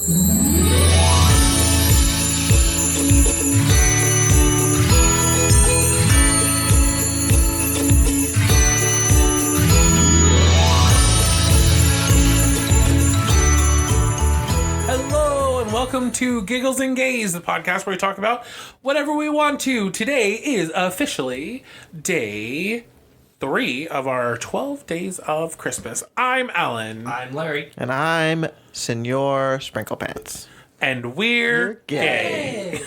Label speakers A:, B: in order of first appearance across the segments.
A: Welcome to Giggles and Gaze, the podcast where we talk about whatever we want to. Today is officially day 3 of our 12 days of Christmas. I'm Alan.
B: I'm Larry.
C: And I'm Senor Sprinkle Pants.
A: And we're gay.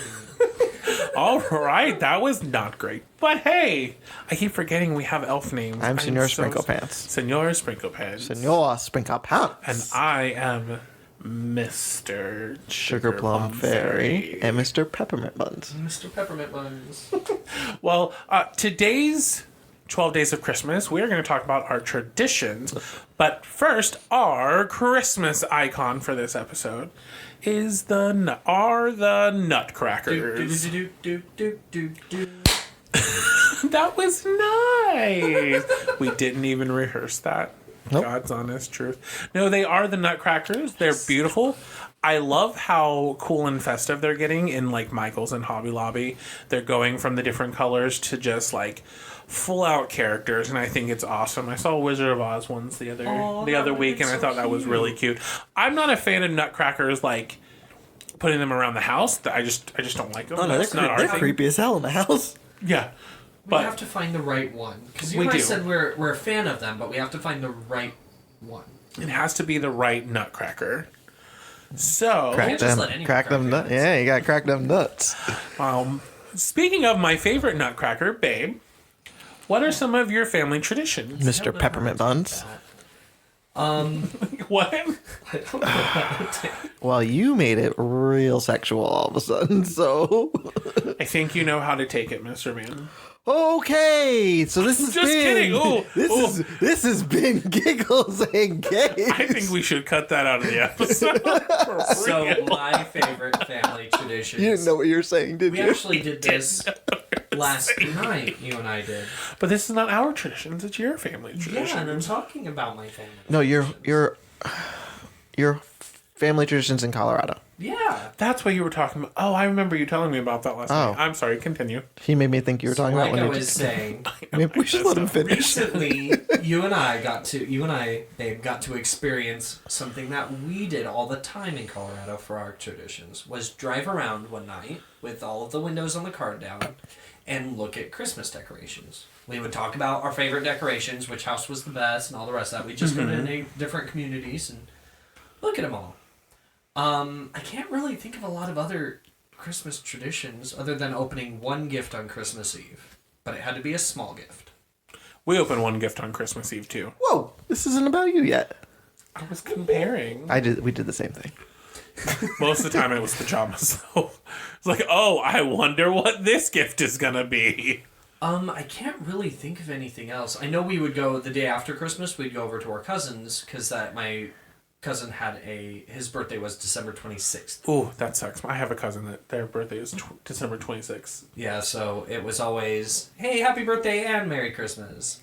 A: All right, that was not great. But hey, I keep forgetting we have elf names.
C: I'm Senor Sprinkle Pants.
A: Senor Sprinkle Pants.
C: Senor Sprinkle Pants.
A: And I am Mr.
C: Sugar Plum Fairy and Mr. Peppermint Buns.
B: Mr. Peppermint Buns.
A: Well, today's 12 Days of Christmas, we're going to talk about our traditions. But first, our Christmas icon for this episode is the Nutcrackers. That was nice. We didn't even rehearse that.
C: Nope.
A: God's honest truth. No, they are the Nutcrackers. They're beautiful. I love how cool and festive they're getting in like Michael's and Hobby Lobby. They're going from the different colors to just like full out characters, and I think it's awesome. I saw Wizard of Oz ones the other week, and I thought that was really cute. I'm not a fan of Nutcrackers like putting them around the house. I just don't like them.
C: Oh no, they're creepy as hell in the house.
A: Yeah.
B: We have to find the right one. Because you and I said we're a fan of them, but we have to find the right one.
A: It has to be the right Nutcracker. So
C: Crack them nuts. Yeah, you gotta crack them nuts.
A: Speaking of my favorite Nutcracker, babe, what are some of your family traditions?
C: Mr. Peppermint Buns.
A: What?
B: I don't know how to
C: Well, you made it real sexual all of a sudden, so...
A: I think you know how to take it, Mr. Man.
C: Okay, so this is
A: Just kidding. Ooh,
C: this has been Giggles and Gaze.
A: I think we should cut that out of the episode.
B: So my favorite family traditions.
C: You didn't know what you were saying, did
B: We
C: you?
B: actually did this last night, you and I did.
A: But this is not our traditions, it's your family tradition.
B: Yeah, and I'm talking about my family.
C: No, your family traditions in Colorado.
B: Yeah.
A: That's what you were talking about. Oh, I remember you telling me about that last night.
C: Oh.
A: I'm sorry, continue.
C: He made me think you were talking
B: Like
C: about when
B: I
C: you
B: was saying,
C: Maybe we should let him finish.
B: recently, you and I, babe, got to experience something that we did all the time in Colorado for our traditions, was drive around one night with all of the windows on the car down and look at Christmas decorations. We would talk about our favorite decorations, which house was the best, and all the rest of that. We'd just go to different communities and look at them all. I can't really think of a lot of other Christmas traditions other than opening one gift on Christmas Eve. But it had to be a small gift.
A: We opened one gift on Christmas Eve, too.
C: Whoa, this isn't about you yet.
A: I was comparing.
C: We did the same thing.
A: Most of the time it was pajamas, so it's like, oh, I wonder what this gift is gonna be.
B: I can't really think of anything else. I know we would go the day after Christmas, we'd go over to our cousins, because my cousin had his birthday was December 26th.
A: Ooh, that sucks. I have a cousin that their birthday is December 26th.
B: Yeah, so it was always, hey, happy birthday and Merry Christmas.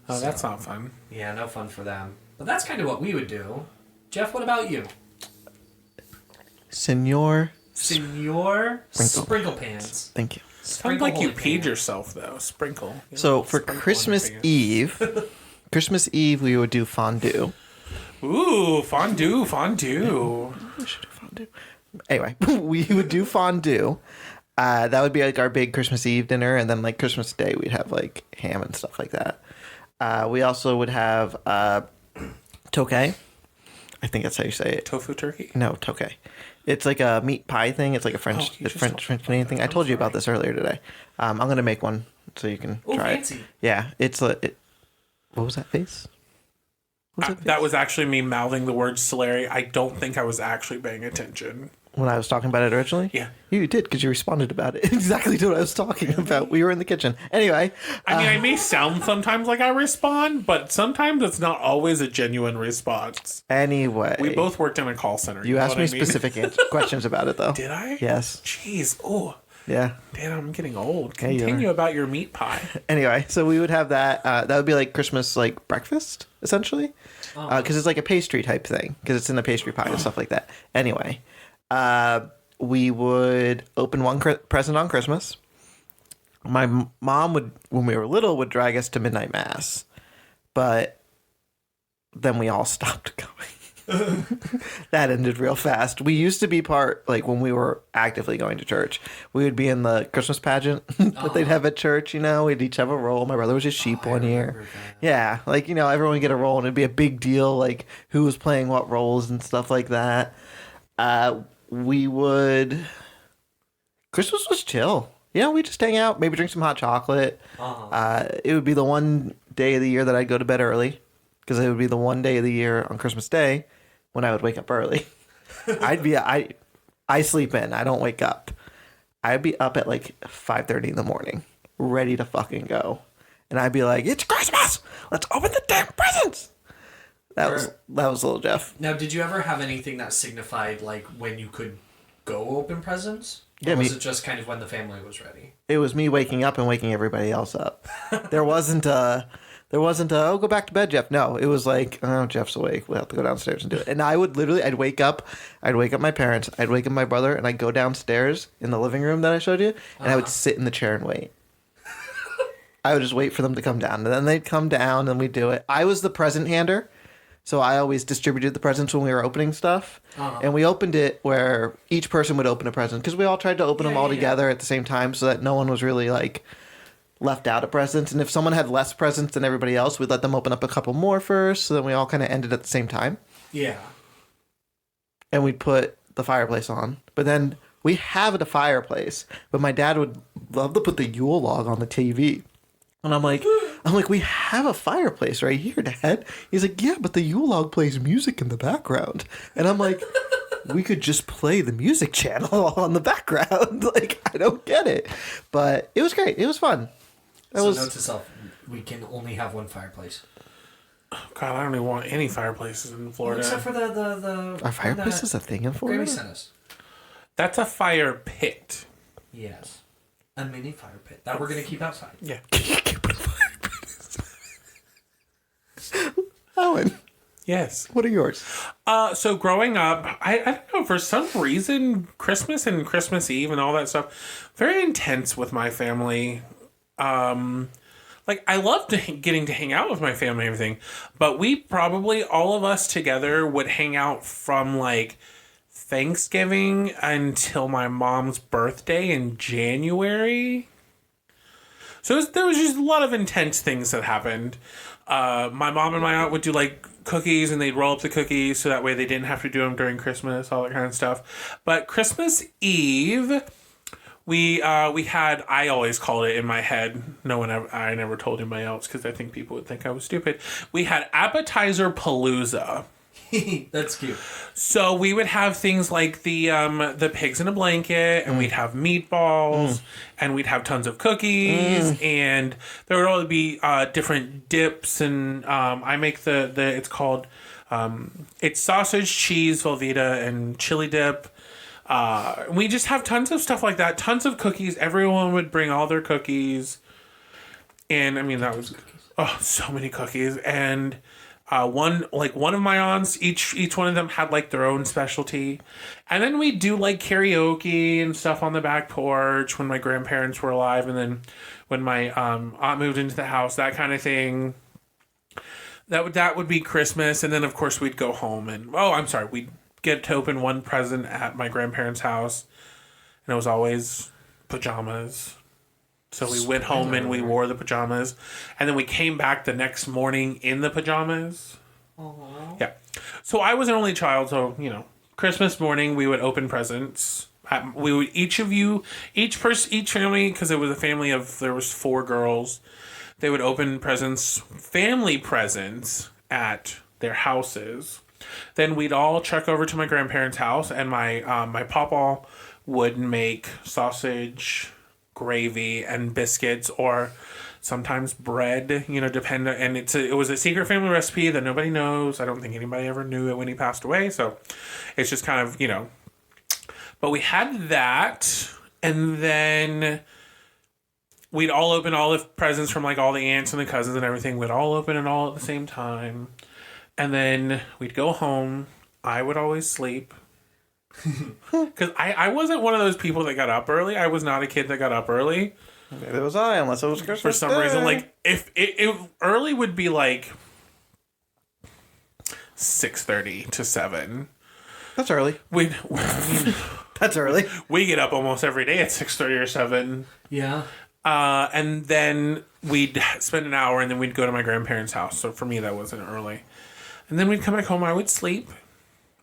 A: Oh, that's not fun.
B: Yeah, no fun for them. But that's kind of what we would do. Jeff, what about you?
C: Senor
B: Sprinkle Pants.
C: Thank you.
A: Sounds like you peed yourself, though. Sprinkle.
C: So for Christmas Eve, we would do fondue.
A: Ooh, fondue.
C: We should do fondue. Anyway, we would do fondue. That would be like our big Christmas Eve dinner, and then like Christmas Day, we'd have like ham and stuff like that. We also would have tokay. I think that's how you say it.
A: Tofu turkey?
C: No, tokay. It's like a meat pie thing. It's like a French Canadian thing. I told you about this earlier today. I'm gonna make one so you can try
B: fancy.
C: it. Yeah, what was that face?
A: That was actually me mouthing the word Solari. I don't think I was actually paying attention.
C: When I was talking about it originally?
A: Yeah.
C: You did, because you responded about it. Exactly what I was talking about. We were in the kitchen. Anyway.
A: I mean, I may sound sometimes like I respond, but sometimes it's not always a genuine response.
C: Anyway.
A: We both worked in a call center.
C: You asked me specific questions about it, though.
A: Did I?
C: Yes.
A: Jeez. Oh,
C: Yeah.
A: Damn, I'm getting old.
C: Yeah, you
A: Continue
C: are.
A: about your meat pie.
C: Anyway, so we would have that. That would be like Christmas like breakfast essentially, because it's like a pastry type thing because it's in the pastry pie and stuff like that. Anyway, we would open one present on Christmas. My mom would, when we were little, would drag us to midnight mass, but then we all stopped going. That ended real fast. We used to be part, like when we were actively going to church, we would be in the Christmas pageant that they'd have at church. You know, we'd each have a role. My brother was a sheep one year. Yeah, like, you know, everyone would get a role and it'd be a big deal, like who was playing what roles and stuff like that. We would. Christmas was chill. Yeah, we just hang out, maybe drink some hot chocolate. It would be the one day of the year that I'd go to bed early, because it would be the one day of the year on Christmas Day when I would wake up early. I sleep in. I don't wake up. I'd be up at like 5:30 in the morning, ready to fucking go, and I'd be like, "It's Christmas! Let's open the damn presents." That was little Jeff.
B: Now, did you ever have anything that signified like when you could go open presents?
C: Yeah,
B: or was it just kind of when the family was ready?
C: It was me waking up and waking everybody else up. There wasn't a oh, go back to bed, Jeff. No, it was like, oh, Jeff's awake. We'll have to go downstairs and do it. And I would literally, I'd wake up my parents, I'd wake up my brother, and I'd go downstairs in the living room that I showed you, and I would sit in the chair and wait. I would just wait for them to come down, and then they'd come down and we'd do it. I was the present hander. So I always distributed the presents when we were opening stuff. And we opened it where each person would open a present, because we all tried to open them all together at the same time so that no one was really like left out of presents. And if someone had less presents than everybody else, we'd let them open up a couple more first, so then we all kind of ended at the same time.
B: Yeah.
C: And we'd put the fireplace on. But then we have the fireplace, but my dad would love to put the Yule log on the TV. And I'm like, we have a fireplace right here, Dad. He's like, yeah, but the Yule log plays music in the background. And I'm like, we could just play the music channel on the background. Like, I don't get it. But it was great. It was fun.
B: Note to self, we can only have one fireplace.
A: God, I don't even want any fireplaces in Florida.
B: Except for the
C: Our fireplace is a thing in Florida?
B: Grammy sent us.
A: That's a fire pit.
B: Yes. A mini fire pit that we're going to keep outside.
A: Yeah.
C: Owen,
A: Yes.
C: what are yours?
A: So growing up, I don't know, for some reason, Christmas and Christmas Eve and all that stuff, very intense with my family. Like, I loved getting to hang out with my family and everything, but we probably, all of us together, would hang out from, like, Thanksgiving until my mom's birthday in January. So there was just a lot of intense things that happened. My mom and my aunt would do like cookies, and they'd roll up the cookies so that way they didn't have to do them during Christmas, all that kind of stuff. But Christmas Eve, we had, I always called it in my head. I never told anybody else because I think people would think I was stupid. We had appetizer palooza.
B: That's cute.
A: So we would have things like the pigs in a blanket, and we'd have meatballs, and we'd have tons of cookies, and there would always be different dips, and I make the it's called it's sausage, cheese, Velveeta, and chili dip. We just have tons of stuff like that, tons of cookies. Everyone would bring all their cookies, and I mean that was so many cookies. And one of my aunts, each one of them had like their own specialty, and then we do like karaoke and stuff on the back porch when my grandparents were alive, and then when my aunt moved into the house, that kind of thing. That would be Christmas, and then of course we'd go home and we'd get to open one present at my grandparents' house, and it was always pajamas. So we went home and we wore the pajamas, and then we came back the next morning in the pajamas.
B: Aww.
A: Yeah. So I was an only child, so, Christmas morning we would open presents. We would each family, because it was a family there was 4 girls, they would open family presents at their houses. Then we'd all trek over to my grandparents' house, and my papa would make sausage, gravy, and biscuits, or sometimes bread, depend. And it was a secret family recipe that nobody knows. I don't think anybody ever knew it when he passed away. So it's just kind of, but we had that. And then we'd all open all the presents from like all the aunts and the cousins and everything. We'd all open it all at the same time. And then we'd go home. I would always sleep. Because I wasn't one of those people that got up early. I was not a kid that got up early.
C: Neither was I, unless it was Christmas
A: For some
C: Day.
A: reason, like, if it early would be like 6:30 to 7.
C: That's early. That's early.
A: We get up almost every day at 6:30 or 7.
B: Yeah.
A: And then we'd spend an hour and then we'd go to my grandparents' house. So for me, that wasn't early. And then we'd come back home. I would sleep.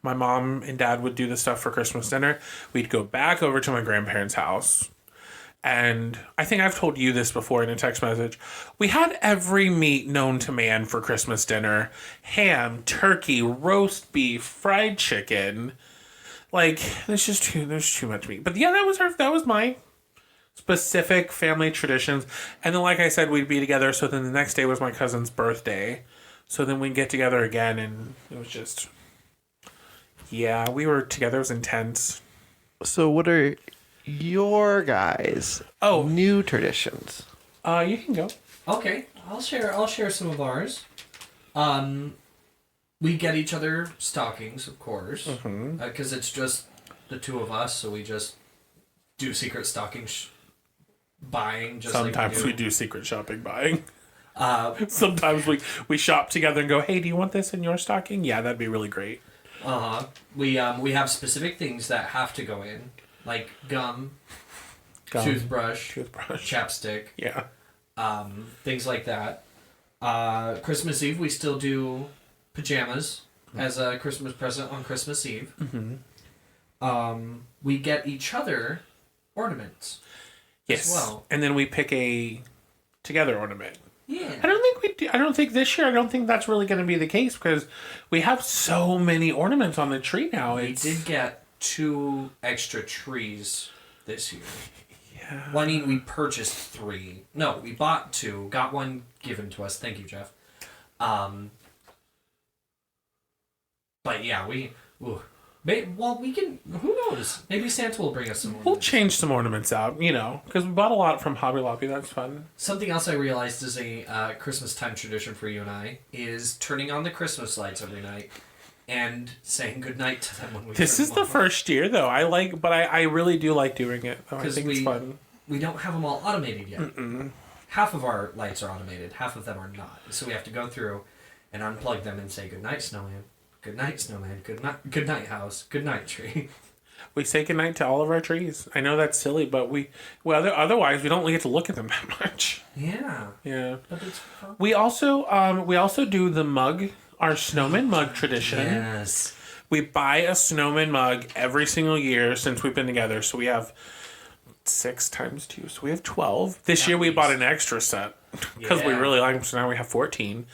A: My mom and dad would do the stuff for Christmas dinner. We'd go back over to my grandparents' house. And I think I've told you this before in a text message. We had every meat known to man for Christmas dinner. Ham, turkey, roast beef, fried chicken. Like, there's too much meat. But yeah, that was my specific family traditions. And then, like I said, we'd be together. So then the next day was my cousin's birthday. So then we'd get together again, and it was just, yeah, we were together. It was intense.
C: So what are your guys' new traditions?
A: You can go.
B: Okay, I'll share some of ours. We get each other stockings, of course, because it's just the two of us, so we just do secret stocking buying. Just
A: Sometimes
B: like
A: we do secret shopping buying. Sometimes we shop together and go, hey, do you want this in your stocking? Yeah, that'd be really great.
B: We have specific things that have to go in, like gum. Toothbrush, chapstick.
A: Yeah.
B: Things like that. Christmas Eve, we still do pajamas as a Christmas present on Christmas Eve. We get each other ornaments.
A: Yes.
B: As well.
A: And then we pick a together ornament.
B: Yeah.
A: I don't think this year, I don't think that's really going to be the case because we have so many ornaments on the tree now.
B: We did get 2 extra trees this year.
A: Yeah.
B: Well, I mean, we purchased 3. No, we bought 2. Got 1 given to us. Thank you, Jeff. But yeah, we can. Who knows? Maybe Santa will bring us some.
A: We'll change some ornaments out, because we bought a lot from Hobby Lobby. That's fun.
B: Something else I realized is a Christmas time tradition for you and I is turning on the Christmas lights every night and saying goodnight to them when we.
A: This is the first year though. I really do like doing it. I think it's fun.
B: We don't have them all automated yet. Half of our lights are automated. Half of them are not. So we have to go through and unplug them and say goodnight, snowman. Good night, snowman. Good night, house. Good night, tree.
A: We say goodnight to all of our trees. I know that's silly, but otherwise we don't get to look at them that much.
B: Yeah.
A: Yeah.
B: But it's fun.
A: We also do the mug, our snowman mug tradition.
B: Yes.
A: We buy a snowman mug every single year since we've been together. So we have 6 times 2, so we have 12. This year we bought an extra set because we really like them. So now we have 14.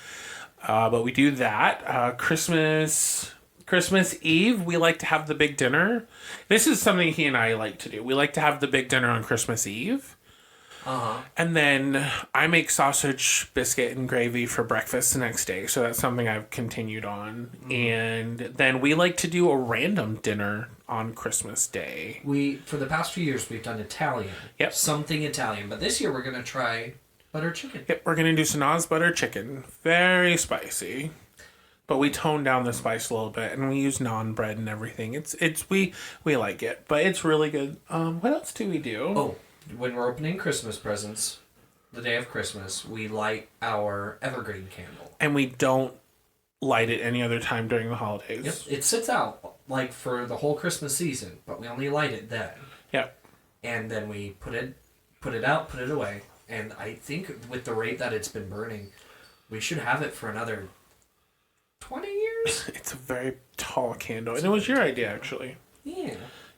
A: But we do that. Christmas Eve, we like to have the big dinner. This is something he and I like to do. We like to have the big dinner on Christmas Eve. And then I make sausage, biscuit, and gravy for breakfast the next day. So that's something I've continued on. And then we like to do a random dinner on Christmas Day.
B: For the past few years, we've done Italian.
A: Yep.
B: Something Italian. But this year, we're going to try butter chicken.
A: Yep, we're going to do Sanaz butter chicken. Very spicy. But we tone down the spice a little bit, and we use naan bread and everything. We like it, but it's really good. What else do we do?
B: Oh, when we're opening Christmas presents, the day of Christmas, we light our evergreen candle.
A: And we don't light it any other time during the holidays.
B: Yep, it sits out like for the whole Christmas season, but we only light it then.
A: Yep.
B: And then we put it out, put it away. And I think with the rate that it's been burning, we should have it for another 20 years.
A: It's a very tall candle, and it was your idea actually.
B: Yeah.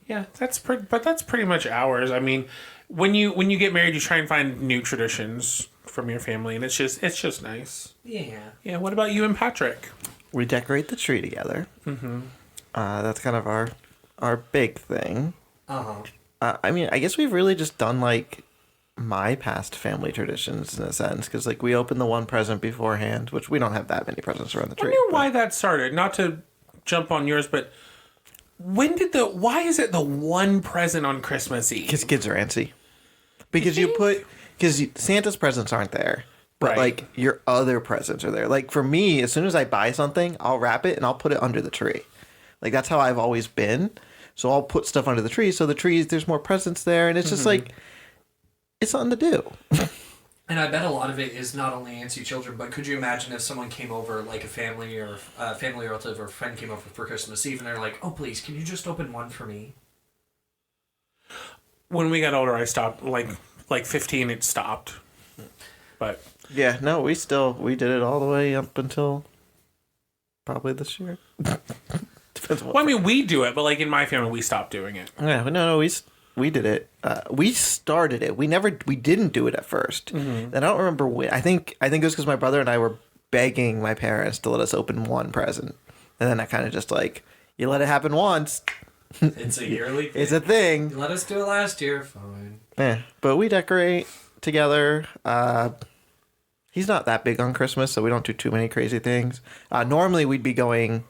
A: Yeah, that's pretty much ours. I mean, when you get married, you try and find new traditions from your family, and it's just nice.
B: Yeah.
A: Yeah. What about you and Patrick?
C: We decorate the tree together. That's kind of our big thing. I mean, I guess we've really just done like my past family traditions in a sense, because like we open the one present beforehand, which we don't have that many presents around the tree.
A: I wonder why that started. Not to jump on yours, but Why is it the one present on Christmas Eve?
C: Because kids are antsy. Because because Santa's presents aren't there. But
A: Right.
C: like your other presents are there. Like for me, as soon as I buy something, I'll wrap it and I'll put it under the tree. Like that's how I've always been. So I'll put stuff under the tree. So the trees, there's more presents there, and it's just like it's something to do.
B: And I bet a lot of it is not only antsy children, but could you imagine if someone came over, like a family or family relative or friend came over for Christmas Eve, and they're like, "Oh, please, can you just open one for me?"
A: When we got older, I stopped. Like 15, it stopped. But
C: Yeah, no, we did it all the way up until probably this year. Depends on what.
A: well, I mean, we do it, but like in my family, we stopped doing it.
C: Yeah, no, we did it. We started it. We didn't do it at first. And I don't remember when. I think it was because my brother and I were begging my parents to let us open one present, and then I kind of just like, you let it happen once,
B: It's a yearly thing.
C: it's a thing.
B: You let us do it last year, fine.
C: Yeah, but we decorate together. He's not that big on Christmas, so we don't do too many crazy things. Normally, we'd be going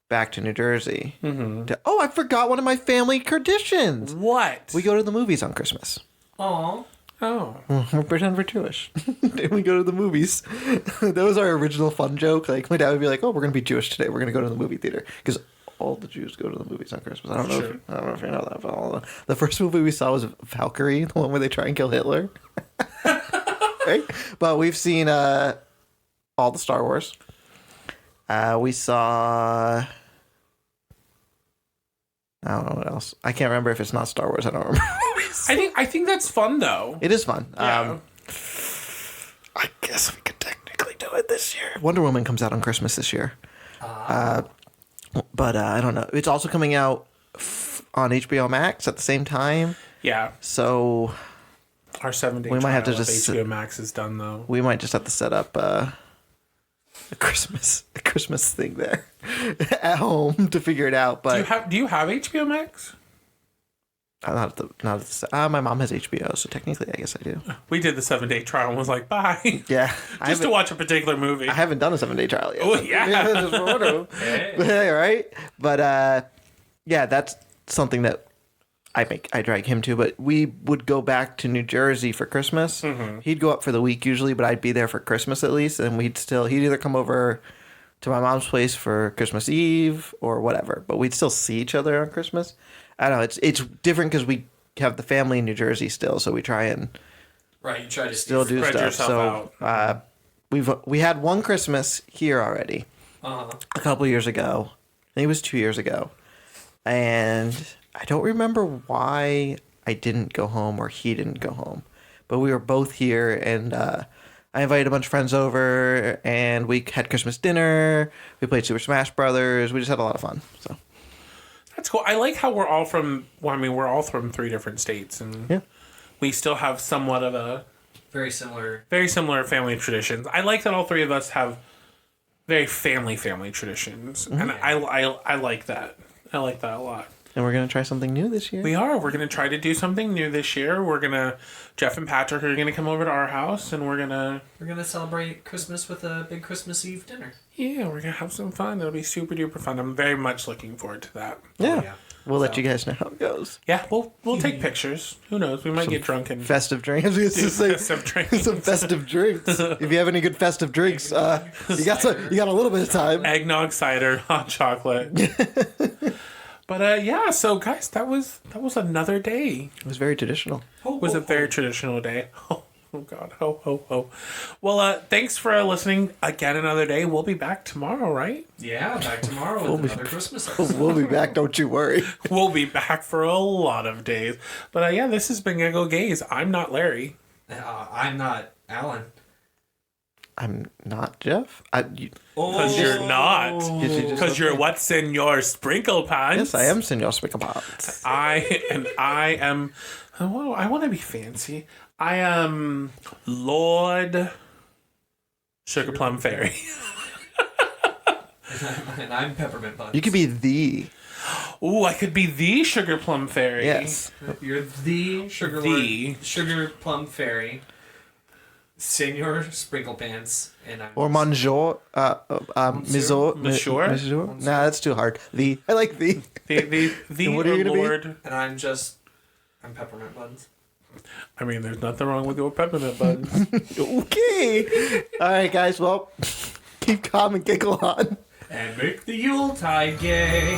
C: back to New Jersey. Oh, I forgot one of my family traditions.
A: What?
C: We go to the movies on Christmas.
B: Aw.
A: Oh.
C: We pretend we're Jewish. And we go to the movies. That was our original fun joke. Like, my dad would be like, oh, we're going to be Jewish today. We're going to go to the movie theater. Because all the Jews go to the movies on Christmas. I don't know if you know that. But the first movie we saw was Valkyrie, the one where they try and kill Hitler. Right? But we've seen all the Star Wars. We saw... I don't know what else. I can't remember if it's not Star Wars. I don't remember.
A: I think that's fun though.
C: It is fun.
A: Yeah.
C: I guess we could technically do it this year. Wonder Woman comes out on Christmas this year. But I don't know. It's also coming out on HBO Max at the same time.
A: Yeah.
C: So
A: Our 7-day
C: We might have to
A: trial of
C: just
A: HBO Max is done though.
C: we might just have to set up a Christmas thing there at home to figure it out. But
A: Do you have HBO Max?
C: not at the my mom has HBO, so technically I guess I do.
A: We did the 7-day trial and was like, bye.
C: Yeah,
A: Just to watch a particular movie.
C: I haven't done a 7-day trial yet.
A: Oh, yeah.
C: Just for Wonder Woman. Right? But yeah, that's something that I drag him to. But we would go back to New Jersey for Christmas. He'd go up for the week usually, but I'd be there for Christmas at least, and he'd either come over to my mom's place for Christmas Eve or whatever. But we'd still see each other on Christmas. I don't know. It's different because we have the family in New Jersey still, so we try and
B: Right, you try to
C: still do
A: Spread
C: stuff.
A: yourself
C: So we had one Christmas here already
B: Uh-huh.
C: a couple years ago. I think it was 2 years ago. And I don't remember why I didn't go home or he didn't go home. But we were both here, and I invited a bunch of friends over, and we had Christmas dinner. We played Super Smash Brothers. We just had a lot of fun. So
A: That's cool. I like how we're all from 3 different states, and
C: yeah.
A: we still have somewhat of a
B: Very similar.
A: very similar family traditions. I like that all three of us have very family traditions, and I like that. I like that a lot.
C: And we're going to try something new this year.
A: We are. We're going to try to do something new this year. Jeff and Patrick are going to come over to our house, and we're going to
B: celebrate Christmas with a big Christmas Eve dinner.
A: we're going to have some fun. It'll be super duper fun. I'm very much looking forward to that.
C: Yeah.
B: Oh, yeah.
C: We'll let you guys know how it goes.
A: Yeah, we'll take pictures. Who knows? We might get drunk and
C: Festive drinks. It's just like
A: festive drinks.
C: some festive drinks. If you have any good festive drinks, you got a little bit of time.
A: Eggnog, cider, hot chocolate. But yeah, so guys, that was another day.
C: It was very traditional.
A: It was a very traditional day. Oh God, ho ho ho. Well, thanks for listening again another day. We'll be back tomorrow, right?
B: Yeah, back tomorrow with another Christmas episode.
C: We'll be back. Don't you worry.
A: We'll be back for a lot of days. But yeah, this has been Giggle Gaze. I'm not Larry.
B: I'm not Alan.
C: I'm not Jeff.
A: Because you're not. Because you're what's in your sprinkle pants.
C: Yes, I am Senor Spicklepots.
A: I am. Oh, I want to be fancy. I am Lord Sugar Plum Fairy.
B: And I'm Peppermint Buns.
C: You could be the.
A: Ooh, I could be the Sugar Plum Fairy.
C: Yes.
B: You're the sugar
A: The.
B: sugar plum fairy. Senor Sprinkle Pants, and I'm
C: Or Monsieur, Monsieur,
A: Monsieur?
C: Monsieur? Nah, that's too hard. I like the.
A: The
C: And what are you gonna be?
A: Lord.
B: and I'm Peppermint Buns.
A: I mean, there's nothing wrong with your peppermint buns.
C: Okay. All right, guys. Well, keep calm and giggle on.
B: And make the Yuletide gay.